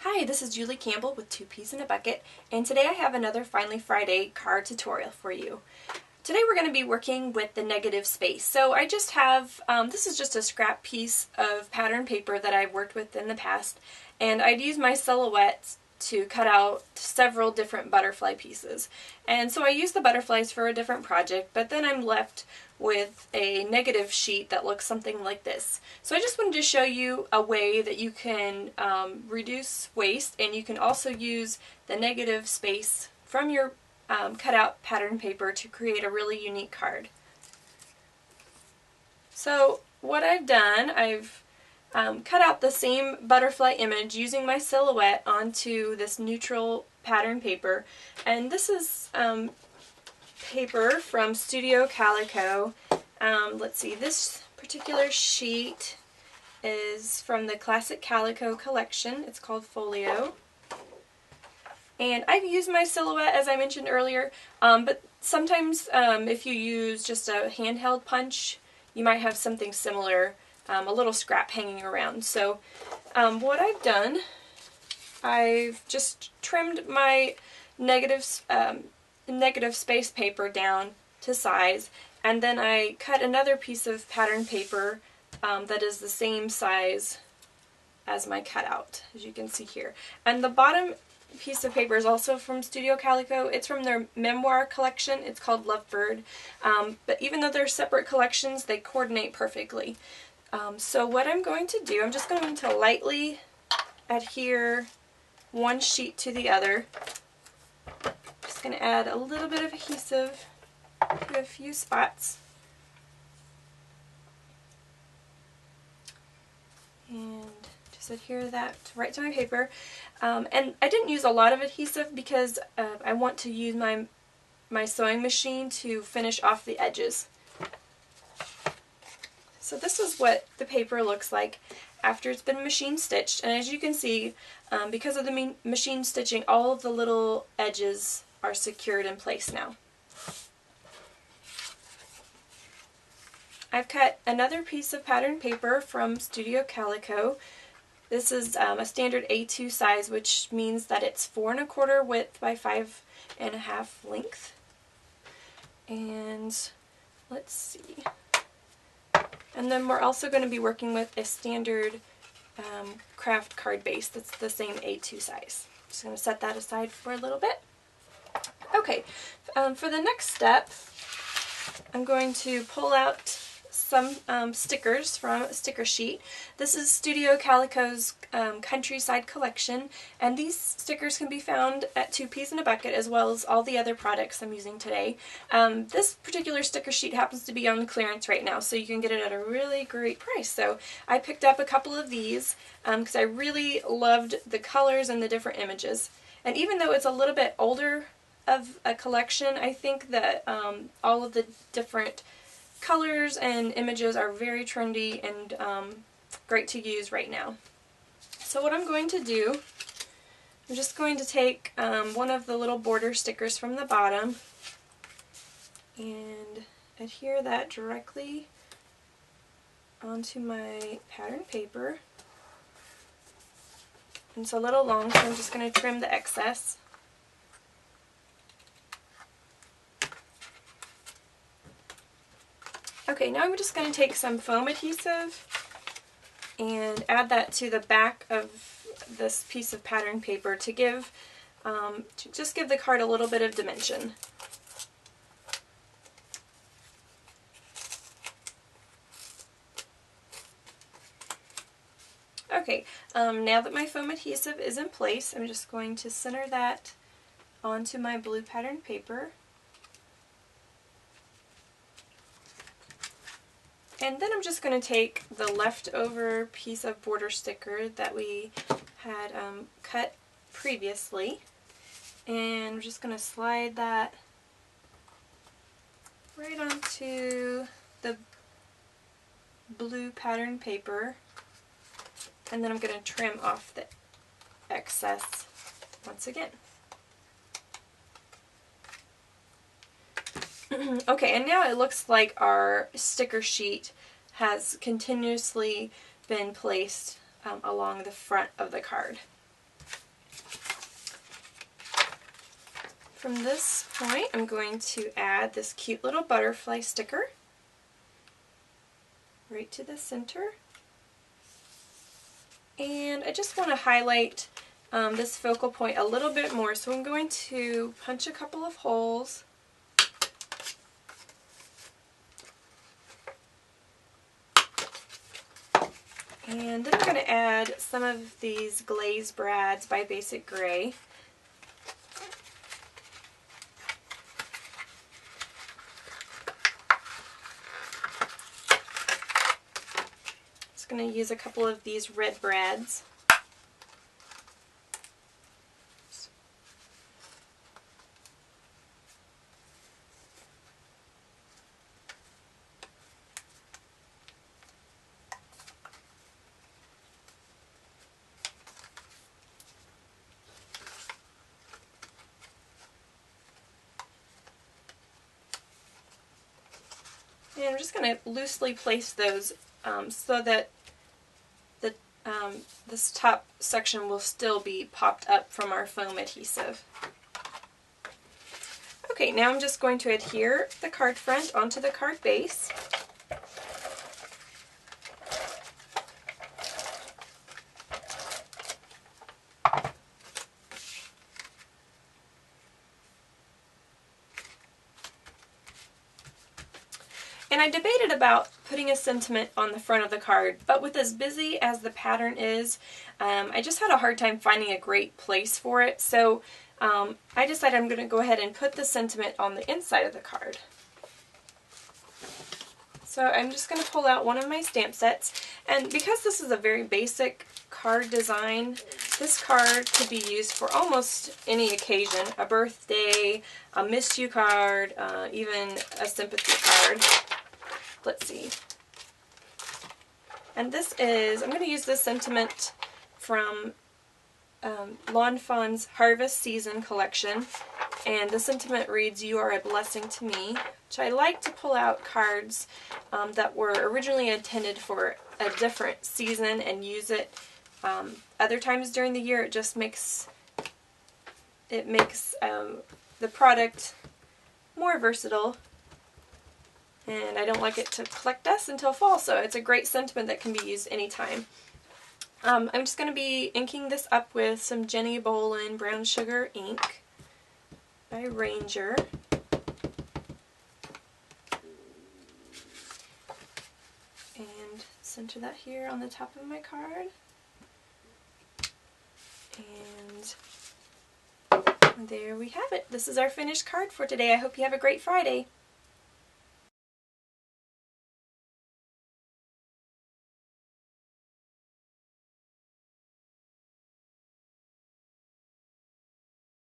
Hi, this is Julie Campbell with Two Peas in a Bucket, and today I have another Finally Friday card tutorial for you. Today we're going to be working with the negative space. So I just have, this is just a scrap piece of pattern paper that I've worked with in the past, and I'd use my silhouette to cut out several different butterfly pieces. And so I use the butterflies for a different project, but then I'm left with a negative sheet that looks something like this. So I just wanted to show you a way that you can reduce waste, and you can also use the negative space from your cutout pattern paper to create a really unique card. So what I've done, I've cut out the same butterfly image using my silhouette onto this neutral pattern paper, and this is paper from Studio Calico. Let's see, this particular sheet is from the Classic Calico collection. It's called Folio. And I've used my silhouette, as I mentioned earlier, but sometimes if you use just a handheld punch, you might have something similar, a little scrap hanging around. So what I've done, I've just trimmed my negative space paper down to size, and then I cut another piece of pattern paper that is the same size as my cutout, as you can see here. And the bottom piece of paper is also from Studio Calico. It's from their memoir collection. It's called Lovebird. But even though they're separate collections, they coordinate perfectly. So what I'm going to do, I'm just going to lightly adhere one sheet to the other. Just going to add a little bit of adhesive to a few spots. And just adhere that right to my paper. And I didn't use a lot of adhesive because I want to use my sewing machine to finish off the edges. So this is what the paper looks like after it's been machine stitched. And as you can see, because of the machine stitching, all of the little edges are secured in place now. I've cut another piece of pattern paper from Studio Calico. This is a standard A2 size, which means that it's 4 1/4 width by 5 1/2 length. And let's see. And then we're also going to be working with a standard craft card base that's the same A2 size. Just going to set that aside for a little bit. Okay, for the next step, I'm going to pull out some stickers from a sticker sheet. This is Studio Calico's Countryside collection, and these stickers can be found at Two Peas in a Bucket, as well as all the other products I'm using today. This particular sticker sheet happens to be on clearance right now, so you can get it at a really great price. So I picked up a couple of these because I really loved the colors and the different images. And even though it's a little bit older of a collection, I think that all of the different colors and images are very trendy and great to use right now. So what I'm going to do, I'm just going to take one of the little border stickers from the bottom and adhere that directly onto my pattern paper. It's a little long, so I'm just going to trim the excess. Okay, now I'm just going to take some foam adhesive and add that to the back of this piece of pattern paper to give, just give the card a little bit of dimension. Okay, now that my foam adhesive is in place, I'm just going to center that onto my blue pattern paper. And then I'm just going to take the leftover piece of border sticker that we had cut previously, and I'm just going to slide that right onto the blue pattern paper, and then I'm going to trim off the excess once again. Okay, and now it looks like our sticker sheet has continuously been placed along the front of the card. From this point, I'm going to add this cute little butterfly sticker right to the center. And I just want to highlight this focal point a little bit more, so I'm going to punch a couple of holes. And then I'm going to add some of these glaze brads by Basic Gray. Just going to use a couple of these red brads. And I'm just going to loosely place those so that this top section will still be popped up from our foam adhesive. Okay, now I'm just going to adhere the card front onto the card base. And I debated about putting a sentiment on the front of the card, but with as busy as the pattern is, I just had a hard time finding a great place for it, so I decided I'm going to go ahead and put the sentiment on the inside of the card. So I'm just going to pull out one of my stamp sets, and because this is a very basic card design, this card could be used for almost any occasion, a birthday, a miss you card, even a sympathy card. Let's see. And this is, I'm going to use this sentiment from Lawn Fawn's Harvest Season collection. And the sentiment reads, "You are a blessing to me," which I like to pull out cards that were originally intended for a different season and use it other times during the year. It just makes the product more versatile. And I don't like it to collect dust until fall, so it's a great sentiment that can be used anytime. I'm just going to be inking this up with some Jenny Bolin Brown Sugar ink by Ranger. And center that here on the top of my card. And there we have it. This is our finished card for today. I hope you have a great Friday.